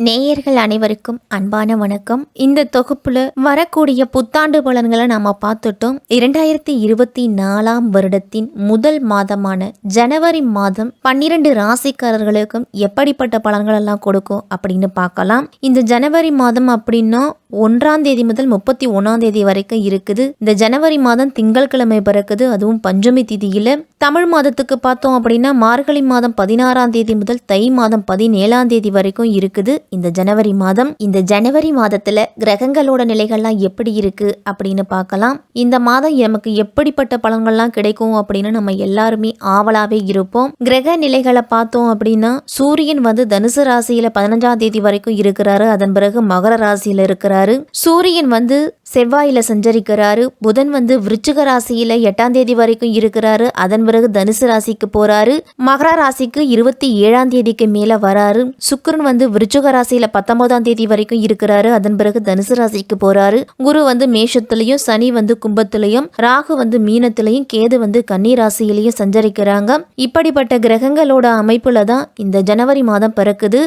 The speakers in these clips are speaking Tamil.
நேயர்கள் அனைவருக்கும் அன்பான வணக்கம். இந்த தொகுப்புல வரக்கூடிய புத்தாண்டு பலன்களை நாம பார்த்துட்டோம். 2024 வருடத்தின் முதல் மாதமான ஜனவரி மாதம் 12 ராசிக்காரர்களுக்கும் எப்படிப்பட்ட பலன்கள் எல்லாம் கொடுக்கும் அப்படின்னு பார்க்கலாம். இந்த ஜனவரி மாதம் அப்படின்னா 1ஆம் தேதி முதல் 31ஆம் தேதி வரைக்கும் இருக்குது. இந்த ஜனவரி மாதம் திங்கட்கிழமை பிறக்குது, அதுவும் பஞ்சமி திதியில. தமிழ் மாதத்துக்கு பார்த்தோம் அப்படின்னா மார்கழி மாதம் 16ஆம் தேதி முதல் தை மாதம் 17ஆம் தேதி வரைக்கும் இருக்குது இந்த ஜனவரி மாதம். இந்த ஜனவரி மாதத்துல கிரகங்களோட நிலைகள்லாம் எப்படி இருக்கு அப்படின்னு பார்க்கலாம். இந்த மாதம் நமக்கு எப்படிப்பட்ட பலன்கள்லாம் கிடைக்கும் அப்படின்னு நம்ம எல்லாருமே ஆவலாவே இருப்போம். கிரக நிலைகளை பார்த்தோம் அப்படின்னா சூரியன் தனுசு ராசியில 15ஆம் தேதி வரைக்கும் இருக்கிறாரு. அதன் பிறகு மகர ராசியில இருக்கிறாரு. சூரியன் செவ்வாயில சஞ்சரிக்கிறாரு. புதன் விருச்சிக ராசியில 8ஆம் தேதி வரைக்கும் இருக்கிறாரு. அதன் பிறகு தனுசு ராசிக்கு போறாரு. மகர ராசிக்கு 27ஆம் தேதிக்கு மேல வராரு. சுக்கிரன் விருச்சிக ராசியில 19ஆம் தேதி வரைக்கும் இருக்கிறாரு. அதன் பிறகு தனுசு ராசிக்கு போறாரு. குரு மேஷத்திலையும், சனி கும்பத்திலையும், ராகு மீனத்திலையும், கேது கன்னி ராசியிலையும் சஞ்சரிக்கிறாங்க. இப்படிப்பட்ட கிரகங்களோட அமைப்புல தான் இந்த ஜனவரி மாதம் பிறக்குது.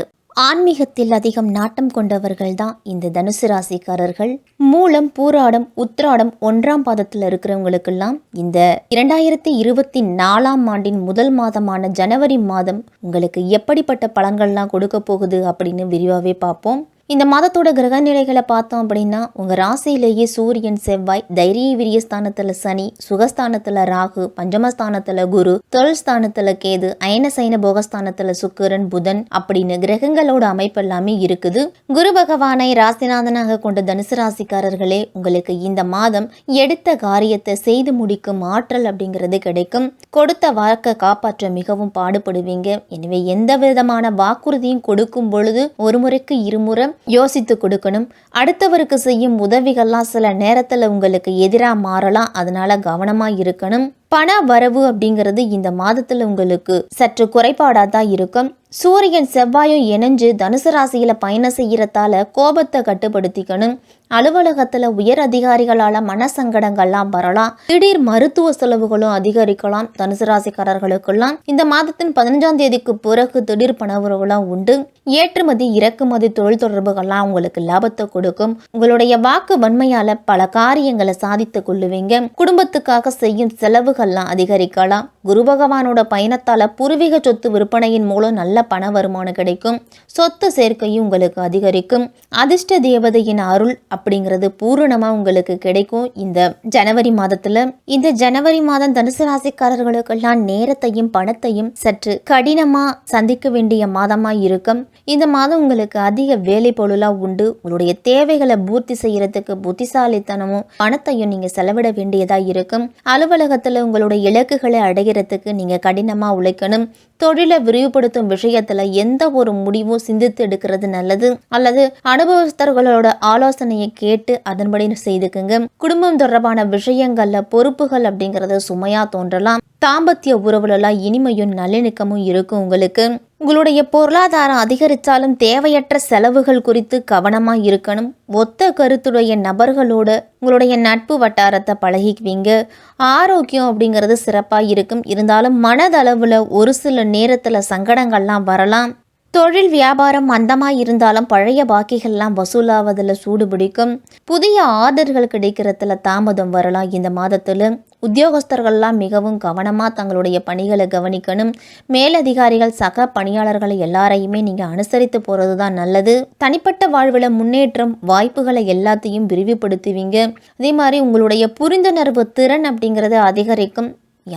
ஆன்மீகத்தில் அதிகம் நாட்டம் கொண்டவர்கள் தான் இந்த தனுசு ராசிக்காரர்கள். மூலம், பூராடம், உத்திராடம் 1ஆம் பாதத்தில் இருக்கிறவங்களுக்கெல்லாம் இந்த 2024ஆம் ஆண்டின் முதல் மாதமான ஜனவரி மாதம் உங்களுக்கு எப்படிப்பட்ட பலன்கள்லாம் கொடுக்க போகுது அப்படின்னு விரிவாகவே பார்ப்போம். இந்த மாதத்தோட கிரக நிலைகளை பார்த்தோம் அப்படின்னா உங்க ராசியிலேயே சூரியன், செவ்வாய், தைரிய விரியஸ்தானத்துல சனி, சுகஸ்தானத்துல ராகு, பஞ்சமஸ்தானத்துல குரு, தொழில் ஸ்தானத்துல கேது, அயன சைன போகஸ்தானத்துல சுக்கிரன், புதன் அப்படின்னு கிரகங்களோட அமைப்பு எல்லாமே இருக்குது. குரு பகவானை ராசிநாதனாக கொண்ட தனுசு ராசிக்காரர்களே, உங்களுக்கு இந்த மாதம் எடுத்த காரியத்தை செய்து முடிக்கும் ஆற்றல் அப்படிங்கிறது கிடைக்கும். கொடுத்த வாக்கை காப்பாற்ற மிகவும் பாடுபடுவீங்க. எனவே எந்த விதமான வாக்குறுதியும் கொடுக்கும் பொழுது ஒரு முறைக்கு இருமுறை யோசித்து கொடுக்கணும். அடுத்தவருக்கு செய்யும் உதவிகள்லாம் சில நேரத்துல உங்களுக்கு எதிராக மாறலாம். அதனால கவனமா இருக்கணும். பண வரவு அப்படிங்கிறது இந்த மாதத்துல உங்களுக்கு சற்று குறைபாடா தான் இருக்கும். சூரியன் செவ்வாயும் இணைஞ்சு தனுசு ராசியில பயணம் செய்யறதால கோபத்தை கட்டுப்படுத்திக்கணும். அலுவலகத்துல உயர் அதிகாரிகளால மனசங்கடங்கள்லாம் வரலாம். திடீர் மருத்துவ செலவுகளும் அதிகரிக்கலாம். தனுசு ராசிக்காரர்களுக்கெல்லாம் இந்த மாதத்தின் 15ஆம் தேதிக்கு பிறகு திடீர் பணவரவுலாம் உண்டு. ஏற்றுமதி இறக்குமதி தொழில் தொடர்புகள்லாம் உங்களுக்கு லாபத்தை கொடுக்கும். உங்களுடைய வாக்கு வன்மையால பல காரியங்களை சாதித்து கொள்ளுவீங்க. குடும்பத்துக்காக செய்யும் செலவுகள்லாம் அதிகரிக்கலாம். குரு பகவானோட பயணத்தால பூர்வீக சொத்து விற்பனையின் மூலம் நல்ல பண வருமானம் கிடைக்கும். சொத்து சேர்க்கையும் உங்களுக்கு அதிகரிக்கும். அதிர்ஷ்ட தேவதையின் அருள் அப்படிங்கிறது பூரணமா உங்களுக்கு கிடைக்கும் இந்த ஜனவரி மாதத்துல. இந்த ஜனவரி மாதம் தனுசு ராசிக்காரர்களுக்கெல்லாம் நேரத்தையும் பணத்தையும் சற்று கடினமா சந்திக்க வேண்டிய மாதமா இருக்கும். இந்த மாதம் உங்களுக்கு அதிக வேலை பொருளா உண்டு. உங்களுடைய தேவைகளை பூர்த்தி செய்யறதுக்கு புத்திசாலித்தனமும் பணத்தையும் நீங்க செலவிட வேண்டியதா இருக்கும். அலுவலகத்துல உங்களுடைய இலக்குகளை அடைகிறதுக்கு நீங்க கடினமா உழைக்கணும். தொழிலை விரிவுபடுத்தும் விஷயத்துல எந்த ஒரு முடிவும் சிந்தித்து எடுக்கிறது நல்லது. அல்லது அனுபவஸ்தர்களோட ஆலோசனையை கேட்டு அதன்படி செய்துக்குங்க. குடும்பம் தொடர்பான விஷயங்கள்ல பொறுப்புகள் அப்படிங்கறது சுமையா தோன்றலாம். தாம்பத்திய உறவுலாம் இனிமையும் நல்லிணக்கமும் இருக்கும். உங்களுடைய பொருளாதாரம் அதிகரித்தாலும் தேவையற்ற செலவுகள் குறித்து கவனமா இருக்கணும். ஒத்த கருத்துடைய நபர்களோட உங்களுடைய நட்பு வட்டாரத்தை பழகிக்குவீங்க. ஆரோக்கியம் அப்படிங்கிறது சிறப்பாக இருக்கும். இருந்தாலும் மனதளவில் ஒரு சில நேரத்தில் சங்கடங்கள்லாம் வரலாம். தொழில் வியாபாரம் மந்தமாக இருந்தாலும் பழைய பாக்கிகள்லாம் வசூலாவதில் சூடு பிடிக்கும். புதிய ஆர்டர்கள் கிடைக்கிறதுல தாமதம் வரலாம். இந்த மாதத்தில் உத்தியோகஸ்தர்கள்லாம் மிகவும் கவனமாக தங்களுடைய பணிகளை கவனிக்கணும். மேலதிகாரிகள், சக பணியாளர்களை எல்லாரையுமே நீங்கள் அனுசரித்து போகிறது தான் நல்லது. தனிப்பட்ட வாழ்வில் முன்னேற்றம் வாய்ப்புகளை எல்லாத்தையும் விரிவுபடுத்துவீங்க. அதே மாதிரி உங்களுடைய புரிந்துணர்வு திறன் அப்படிங்கிறது அதிகரிக்கும்.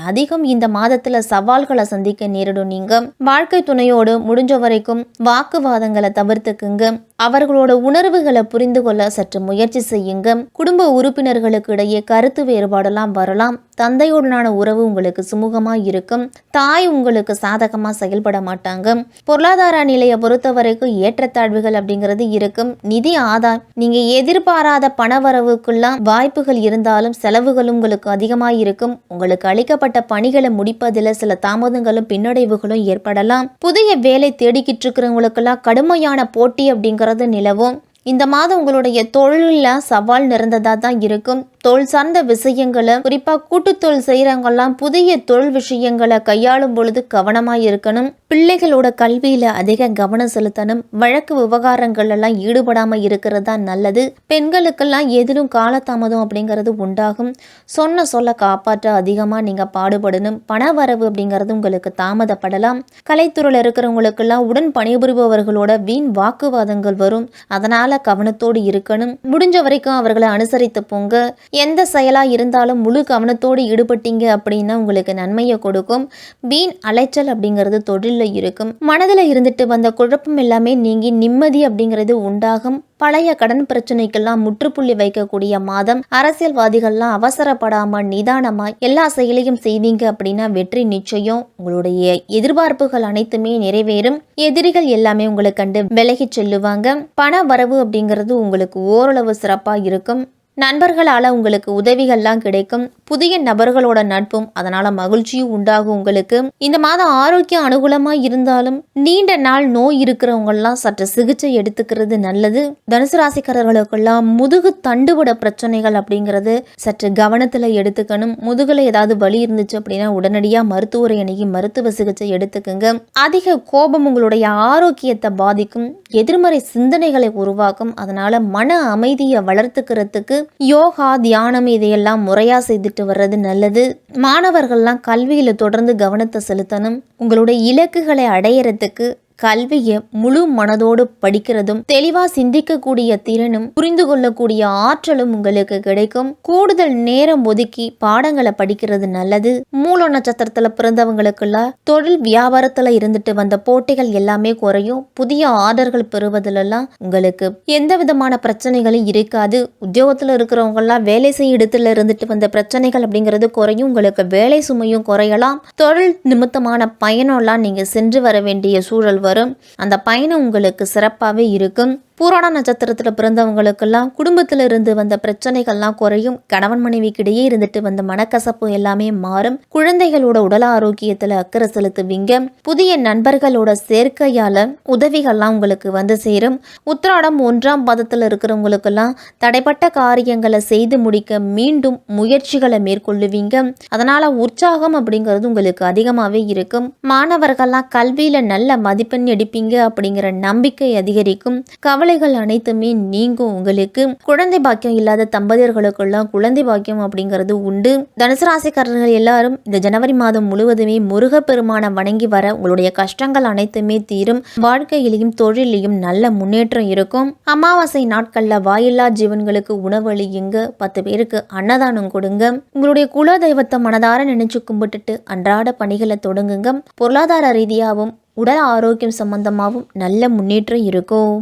அதிகம் இந்த மாதத்துல சவால்களை சந்திக்க நேரிடும். நீங்க வாழ்க்கை துணையோடு முடிஞ்ச வரைக்கும் வாக்குவாதங்களை தவிர்த்துக்குங்க. அவர்களோட உணர்வுகளை புரிந்து கொள்ள சற்று முயற்சி செய்யுங்க. குடும்ப உறுப்பினர்களுக்கு இடையே கருத்து வேறுபாடெல்லாம் வரலாம். தந்தையுடனான உறவு உங்களுக்கு சுமூகமா இருக்கும். தாய் உங்களுக்கு சாதகமா செயல்பட மாட்டாங்க. பொருளாதார நிலையை பொறுத்த வரைக்கும் ஏற்றத்தாழ்வுகள் அப்படிங்கிறது இருக்கும். நிதி ஆதாயம் நீங்க எதிர்பாராத பணவரவுக்குலாம் வாய்ப்புகள் இருந்தாலும் செலவுகளும் உங்களுக்கு அதிகமா இருக்கும். உங்களுக்கு அளிக்கப்பட்ட பணிகளை முடிப்பதில் சில தாமதங்களும் பின்னடைவுகளும் ஏற்படலாம். புதிய வேலை தேடிக்கிட்டு இருக்கிறவங்களுக்கெல்லாம் கடுமையான போட்டி அப்படிங்கிறது நிலவும். இந்த மாதம் உங்களுடைய தொழிலில் சவால் நிறைந்ததாக தான் இருக்கும். தொழில் சார்ந்த விஷயங்களை, குறிப்பா கூட்டுத்தொழில் செய்யறவங்கெல்லாம் புதிய தொழில் விஷயங்களை கையாளும் பொழுது கவனமா இருக்கணும். பிள்ளைகளோட கல்வியில அதிக கவனம் செலுத்தணும். வழக்கு விவகாரங்கள் எல்லாம் ஈடுபடாம இருக்கிறது தான் நல்லது. பெண்களுக்கெல்லாம் எதிலும் காலதாமதம் அப்படிங்கிறது உண்டாகும். சொன்ன சொல்ல காப்பாற்ற அதிகமா நீங்க பாடுபடணும். பண வரவு அப்படிங்கிறது உங்களுக்கு தாமதப்படலாம். கலைத்துறையில் இருக்கிறவங்களுக்கெல்லாம் உடன் பணிபுரிபவர்களோட வீண் வாக்குவாதங்கள் வரும். அதனால கவனத்தோடு இருக்கணும். முடிஞ்ச வரைக்கும் அவர்களை அனுசரித்து போங்க. எந்த செயலா இருந்தாலும் முழு கவனத்தோடு ஈடுபட்டீங்க அப்படின்னா உங்களுக்கு நன்மையை கொடுக்கும். வீண் அலைச்சல் அப்படிங்கிறது தொழில் இருக்கும். மனதில் இருந்துட்டு வந்த குழப்பம் எல்லாமே நீங்கி நிம்மதி அப்படிங்கிறது உண்டாகும். பழைய கடன் பிரச்சனைக்கெல்லாம் முற்றுப்புள்ளி வைக்கக்கூடிய மாதம். அரசியல்வாதிகள்லாம் அவசரப்படாம நிதானமா எல்லா செயலையும் செய்வீங்க அப்படின்னா வெற்றி நிச்சயம். உங்களுடைய எதிர்பார்ப்புகள் அனைத்துமே நிறைவேறும். எதிரிகள் எல்லாமே உங்களை கண்டு விலகி செல்லுவாங்க. பண வரவு அப்படிங்கிறது உங்களுக்கு ஓரளவு சிறப்பா இருக்கும். நண்பர்களால் உங்களுக்கு உதவிகள்லாம் கிடைக்கும். புதிய நபர்களோட நட்பும் அதனால மகிழ்ச்சியும் உண்டாகும். உங்களுக்கு இந்த மாதம் ஆரோக்கியம் அனுகூலமாக இருந்தாலும் நீண்ட நாள் நோய் இருக்கிறவங்கெல்லாம் சற்று சிகிச்சை எடுத்துக்கிறது நல்லது. தனுசு ராசிக்காரர்களுக்கெல்லாம் முதுகு தண்டுவிட பிரச்சனைகள் அப்படிங்கிறது சற்று கவனத்தில் எடுத்துக்கணும். முதுகில் ஏதாவது வலி இருந்துச்சு அப்படின்னா உடனடியாக மருத்துவரை அணுகி மருத்துவ சிகிச்சை எடுத்துக்குங்க. அதிக கோபம் உங்களுடைய ஆரோக்கியத்தை பாதிக்கும். எதிர்மறை சிந்தனைகளை உருவாக்கும். அதனால மன அமைதியை வளர்த்துக்கிறதுக்கு யோகா, தியானம் இதையெல்லாம் முறையா செய்துட்டு வர்றது நல்லது. மாணவர்கள்லாம் கல்வியில தொடர்ந்து கவனத்தை செலுத்தணும். உங்களுடைய இலக்குகளை அடையறதுக்கு கல்வியை முழு மனதோடு படிக்கிறதும், தெளிவா சிந்திக்கக்கூடிய திறனும், புரிந்து கொள்ளக்கூடிய ஆற்றலும் உங்களுக்கு கிடைக்கும். கூடுதல் நேரம் ஒதுக்கி பாடங்களை படிக்கிறது நல்லது. மூல நட்சத்திரத்துல பிறந்தவங்களுக்குள்ள தொழில் வியாபாரத்துல இருந்துட்டு வந்த போட்டிகள் எல்லாமே குறையும். புதிய ஆர்டர்கள் பெறுவதிலெல்லாம் உங்களுக்கு எந்த விதமான பிரச்சனைகளும் இருக்காது. உத்தியோகத்துல இருக்கிறவங்க எல்லாம் வேலை செய்ய இடத்துல இருந்துட்டு வந்த பிரச்சனைகள் அப்படிங்கிறது குறையும். உங்களுக்கு வேலை சுமையும் குறையலாம். தொழில் நிமித்தமான பயணம் எல்லாம் நீங்க சென்று வர வேண்டிய சூழல் வரும். அந்த பயணம் உங்களுக்கு சிறப்பாகவே இருக்கும். பூராட நட்சத்திரத்தில் பிறந்தவங்களுக்கெல்லாம் குடும்பத்தில் இருந்து வந்த பிரச்சனைகள்லாம் குறையும். கணவன் மனைவிக்கிடையே இருந்துட்டு வந்த மனக்கசப்பு எல்லாமே மாறும். குழந்தைகளோட உடல் ஆரோக்கியத்தில் அக்கறை செலுத்துவீங்க. புதிய நண்பர்களோட சேர்க்கையால உதவிகள்லாம் உங்களுக்கு வந்து சேரும். உத்திராடம் 1ஆம் பாதத்தில் இருக்கிறவங்களுக்கெல்லாம் தடைப்பட்ட காரியங்களை செய்து முடிக்க மீண்டும் முயற்சிகளை மேற்கொள்ளுவீங்க. அதனால உற்சாகம் அப்படிங்கிறது உங்களுக்கு அதிகமாகவே இருக்கும். மாணவர்கள்லாம் கல்வியில நல்ல மதிப்பெண் எடுப்பீங்க அப்படிங்கிற நம்பிக்கை அதிகரிக்கும். கவலைகள் அனைத்துமே நீங்கும். உங்களுக்கு குழந்தை பாக்கியம் இல்லாத தம்பதியர்களுக்கெல்லாம் குழந்தை பாக்கியம் அப்படிங்கிறது உண்டு. தனுசு ராசிக்காரர்கள் எல்லாரும் இந்த ஜனவரி மாதம் முழுவதுமே முருகப்பெருமானை வணங்கி வர உங்களுடைய கஷ்டங்கள் அனைத்துமே தீரும். வாழ்க்கையிலையும் தொழிலையும் நல்ல முன்னேற்றம் இருக்கும். அமாவாசை நாட்கள்ல வாயில்லா ஜீவன்களுக்கு உணவு அளியுங்க. 10 பேருக்கு அன்னதானம் கொடுங்க. உங்களுடைய குல தெய்வத்தை மனதார நினைச்சு கும்பிட்டுட்டு அன்றாட பணிகளை தொடங்குங்க. பொருளாதார ரீதியாகவும் உடல் ஆரோக்கியம் சம்பந்தமாகவும் நல்ல முன்னேற்றம் இருக்கும்.